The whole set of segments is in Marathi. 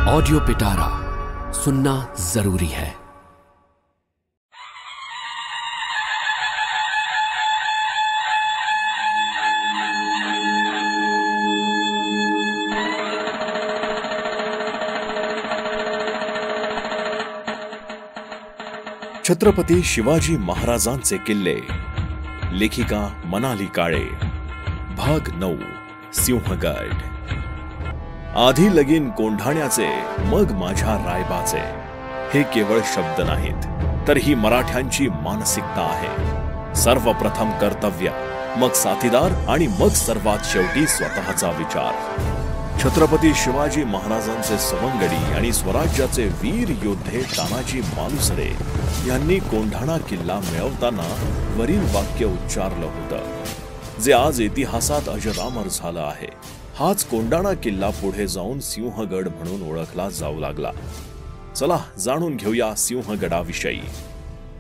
ऑडियो पिटारा सुनना जरूरी है। छत्रपती शिवाजी महाराजांचे किल्ले, लेखिका मनाली काळे, भाग 9, सिंहगड। आधी लगीन कोंढाण्याचे, मग माझ्या रायबाचे, हे केवळ शब्द नाहीत, तर ही मराठ्यांची मानसिकता आहे। सर्वप्रथम कर्तव्य, मग साथीदार आणि मग सर्वात शेवटी स्वतःचा विचार। छत्रपती शिवाजी महाराजांचे सवंगडी आणि स्वराज्याचे वीर योद्धे तानाजी मालुसरे यांनी कोंढाणा किल्ला मिळवताना वरील वाक्य उच्चारलं होतं, जे आज इतिहासात अजरामर झालं आहे। हाच कोंढाणा किल्ला पुढे जाऊन सिंहगड म्हणून ओळखला जाऊ लागला। चला जाणून घेऊया सिंहगडाविषयी।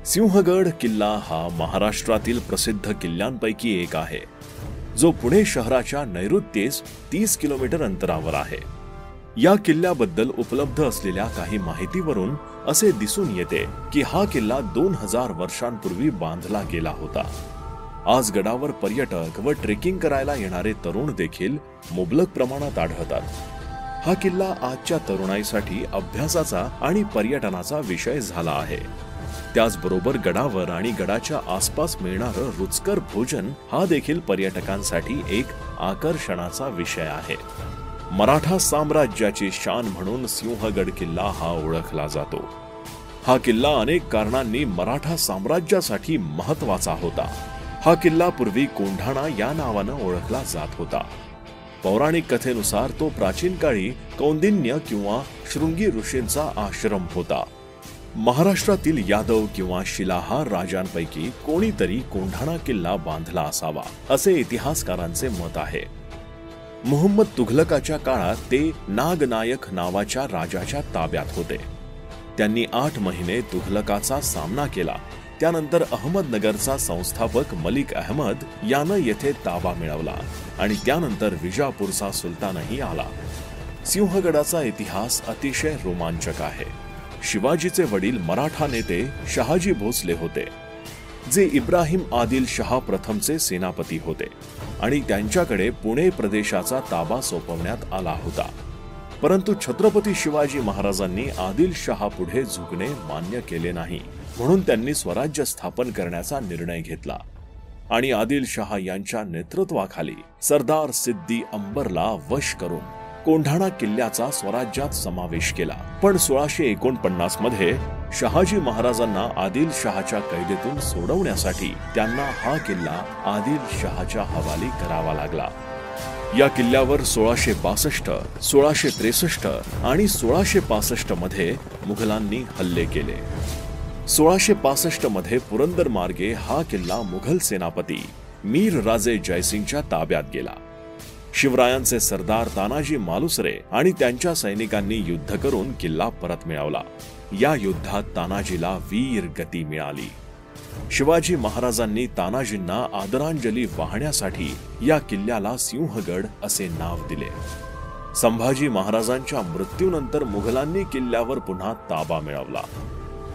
सिंहगड किल्ला हा महाराष्ट्रातील प्रसिद्ध किल्ल्यांपैकी एक आहे, जो पुणे शहराच्या नैऋत्येस 30 किलोमीटर अंतरावर आहे। या किल्ल्याबद्दल उपलब्ध असलेल्या काही माहितीवरून असे दिसून येते की हा किल्ला 2000 वर्षांपूर्वी बांधला गेला होता। आज गडावर पर्यटक व ट्रेकिंग करायला येणारे तरुण देखील मुबलक प्रमाणात आढळतात। हा किल्ला आजच्या तरुणाईसाठी अभ्यासाचा आणि पर्यटनाचा विषय झाला आहे। त्याचबरोबर गडावर आणि गडाच्या आसपास मिळणारं रुचकर भोजन हा देखील पर्यटकांसाठी एक आकर्षणाचा विषय आहे। मराठा साम्राज्याची शान म्हणून सिंहगड किल्ला हा ओळखला जातो। हा किल्ला अनेक कारणांनी मराठा साम्राज्यासाठी महत्वाचा होता। हा किल्ला पूर्वी कोंढाणा या नावानं ओळखला जात होता। पौराणिक कथेनुसार तो प्राचीन काळी कौंडिन्य किंवा शृंगी ऋषींचा आश्रम होता। महाराष्ट्रातील यादव किंवा शिलाहार राजांपैकी कोणीतरी कोंढाणा किल्ला बांधला असावा, असे इतिहासकारांचे मत आहे। मुहम्मद तुघलकाच्या काळात ते नागनायक नावाच्या राजाच्या ताब्यात होते। त्यांनी 8 महिने तुघलकाचा सामना केला। त्यानंतर अहमदनगरचा संस्थापक मलिक अहमद यानं येथे ताबा मिळवला आणि त्यानंतर विजापूरचा सुलतानही आला। सिंहगडाचा इतिहास अतिशय रोमांचक आहे। शिवाजीचे वडील मराठा नेते शहाजी भोसले होते, जे इब्राहिम आदिल शहा प्रथमचे सेनापती होते आणि त्यांच्याकडे पुणे प्रदेशाचा ताबा सोपवण्यात आला होता। परंतु छत्रपती शिवाजी महाराजांनी आदिल शहा पुढे झुकणे मान्य केले नाही, म्हणून त्यांनी स्वराज्य स्थापन करण्याचा निर्णय घेतला आणि आदिल शहा यांच्या नेतृत्वाखाली सरदार सिद्दी अंबरला वश करून कोंढाणा किल्ल्याचा स्वराज्यात समावेश केला। पण 1649 मध्ये शहाजी महाराजांना आदिल शहाच्या कैदेतून सोडवण्यासाठी त्यांना हा किल्ला आदिल शहाच्या हवाली करावा लागला। या किल्ल्यावर 1662, 1663 आणि 1665 मध्ये मुघलांनी हल्ले केले। 1665 मध्ये पुरंदर मार्गे हा किल्ला मुघल सेनापती मीर राजे जयसिंगच्या ताब्यात गेला। शिवरायांचे सरदार तानाजी मालुसरे आणि त्यांच्या सैनिकांनी युद्ध करून किल्ला परत मिळवला। या युद्धात तानाजीला वीर गती मिळाली। शिवाजी महाराजांनी तानाजींना आदरांजली वाहण्यासाठी या किल्ल्याला सिंहगड असे नाव दिले। संभाजी महाराजांच्या मृत्यूनंतर मुघलांनी किल्ल्यावर पुन्हा ताबा मिळवला।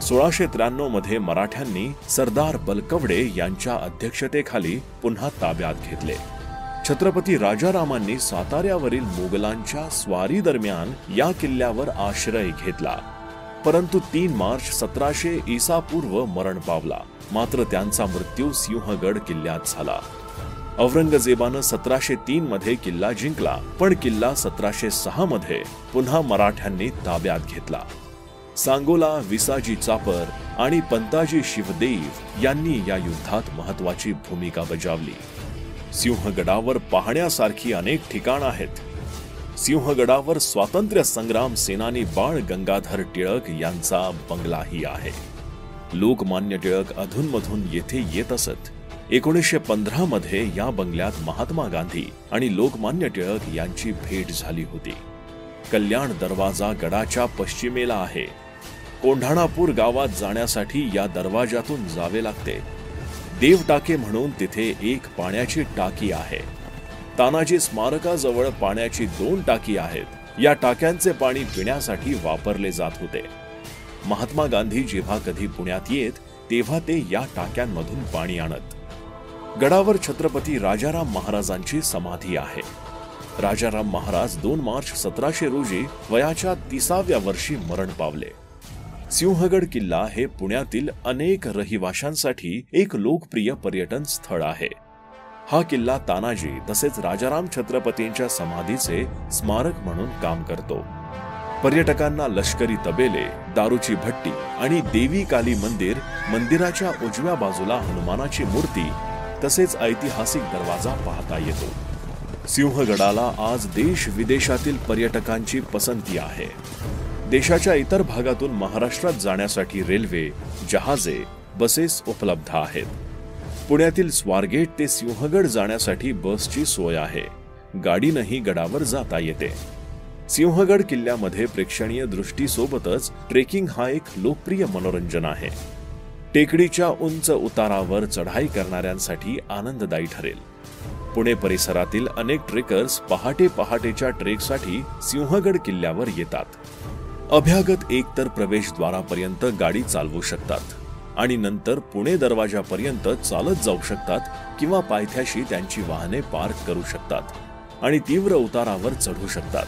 1693 मध्ये मराठ्यांनी सरदार बलकवडे यांच्या अध्यक्षतेखाली पुन्हा ताब्यात घेतले। छत्रपती राजारामांनी साताऱ्यावरील मुघलांच्या स्वारी दरम्यान या किल्ल्यावर आश्रय घेतला, परंतु 3 मार्च 1700 ईसापूर्व मरण पावला। मात्र त्यांचा मृत्यू सिंहगड किल्ल्यात झाला। औरंगजेबानं 1703 मध्ये किल्ला जिंकला, पण किल्ला 1706 मध्ये पुन्हा मराठ्यांनी ताब्यात घेतला। सांगोला विसाजी चापर आणि पंताजी शिवदेव यांनी या युद्धात महत्वाची भूमिका बजावली। सिंहगडावर पाहण्यासारखी अनेक ठिकाणं आहेत। सिंहगडावर स्वातंत्र्य संग्राम सेनानी बाळ गंगाधर टिळक यांचा बंगलाही आहे। लोकमान्य टिळक अधूनमधून येथे येत असत। 1915 मध्ये या बंगल्यात महात्मा गांधी आणि लोकमान्य टिळक यांची भेट झाली होती। कल्याण दरवाजा गडाच्या पश्चिमेला आहे। कोंढाणापूर गावात जाण्यासाठी या दरवाजातून जावे लागते। देवटाके म्हणून तिथे एक पाण्याची टाकी आहे। तानाजी स्मारकाजवळ पाण्याची 2 टाकी आहेत या टाक्यांचे पाणी पिण्यासाठी वापरले जात होते. महात्मा गांधी जेव्हा कधी पुण्यात येत तेव्हा ते या टाक्यांमधून पाणी आणत. गडावर छत्रपती राजाराम महाराजांची समाधी आहे. राजाराम महाराज 2 मार्च 1700 रोजी वयाच्या 30व्या वर्षी मरण पावले. सिंहगड किल्ला हे पुण्यातील अनेक रहिवाशांसाठी एक लोकप्रिय पर्यटन स्थळ आहे. हा किल्ला तानाजी तसेच राजाराम छत्रपतींच्या समाधीचे स्मारक म्हणून काम करतो. पर्यटकांना लष्करी तबेले, दारूची भट्टी आणि देवी काली मंदिर, मंदिराच्या उजव्या बाजूला हनुमानाची मूर्ती तसेच ऐतिहासिक दरवाजा पाहता येतो. सिंहगडाला आज देश विदेशातील पर्यटकांची पसंती आहे. देशाच्या इतर भागातून महाराष्ट्रात जाण्यासाठी रेल्वे, जहाजे, बसेस उपलब्ध आहेत. पुण्यातील स्वारगेट ते सिंहगड जाण्यासाठी बसची सोय आहे. गाडीनंही गडावर जाता येते. सिंहगड किल्ल्यामध्ये प्रेक्षणीय दृष्टीसोबतच ट्रेकिंग हा एक लोकप्रिय मनोरंजन आहे. टेकडीच्या उंच उतारावर चढाई करणाऱ्यांसाठी आनंददायी ठरेल. पुणे परिसरातील अनेक ट्रेकर्स पहाटेच्या ट्रेकसाठी सिंहगड किल्ल्यावर येतात. अभ्यागत एकतर प्रवेशद्वारापर्यंत गाडी चालवू शकतात आणि नंतर पुणे दरवाजापर्यंत चालत जाऊ शकतात किंवा पायथ्याशी त्यांची वाहने पार्क करू शकतात आणि तीव्र उतारावर चढू शकतात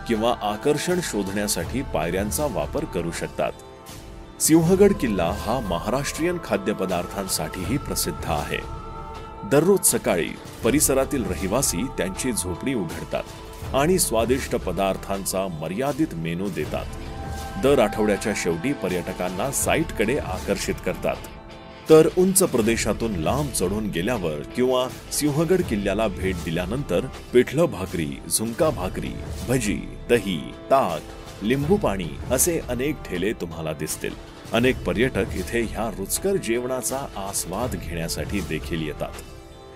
किंवा आकर्षण शोधण्यासाठी पायऱ्यांचा वापर करू शकतात. सिंहगड किल्ला हा महाराष्ट्रीयन खाद्यपदार्थांसाठीही प्रसिद्ध आहे. दररोज सकाळी परिसरातील रहिवासी त्यांची झोपडी उघडतात आणि स्वादिष्ट पदार्थांचा मर्यादित मेनू देतात. दर आठवड्याच्या शेवटी पर्यटकांना साईटकडे आकर्षित करतात. तर उंच प्रदेशातून लांब चढून गेल्यावर किंवा सिंहगड किल्ल्याला भेट दिल्यानंतर पिठलं भाकरी, झुणका भाकरी, भजी, दही, ताक, लिंबू पाणी असे अनेक ठेले तुम्हाला दिसतील. अनेक पर्यटक इथे ह्या रुचकर जेवणाचा आस्वाद घेण्यासाठी देखील येतात.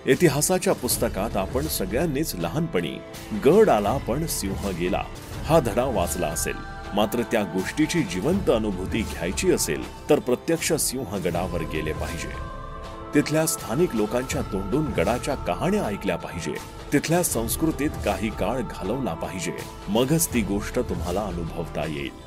इतिहासाच्या पुस्तकात आपण सगळ्यांनीच लहानपणी गड आला पण सिंह गेला हा धडा वाचला असेल. मात्र त्या गोष्टीची जिवंत अनुभूती घ्यायची असेल तर प्रत्यक्ष सिंहगडावर गेले पाहिजे. तिथल्या स्थानिक लोकांच्या तोंडून गडाच्या कहाण्या ऐकल्या पाहिजे. तिथल्या संस्कृतीत काही काळ घालवला पाहिजे. मगच ती गोष्ट तुम्हाला अनुभवता येईल.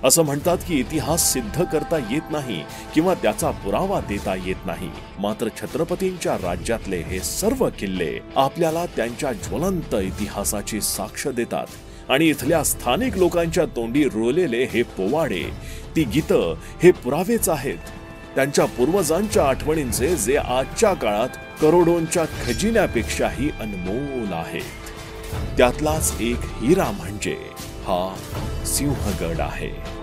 असं म्हणतात की इतिहास सिद्ध करता येत नाही किंवा त्याचा पुरावा देता येत नाही. मात्र छत्रपतींच्या राज्यातले हे सर्व किल्ले आपल्याला त्यांच्या ज्वलंत इतिहासाची साक्ष देतात आणि इथल्या स्थानिक लोकांच्या तोंडी रोलेले हे पोवाडे, ती गीतं हे पुरावेच आहेत. त्यांच्या पूर्वजांच्या आठवणींचे जे आजच्या काळात करोडोंच्या खजिन्यापेक्षाही अनमोल आहेत. त्यातलाच एक हिरा म्हणजे हा सिंहगड आहे.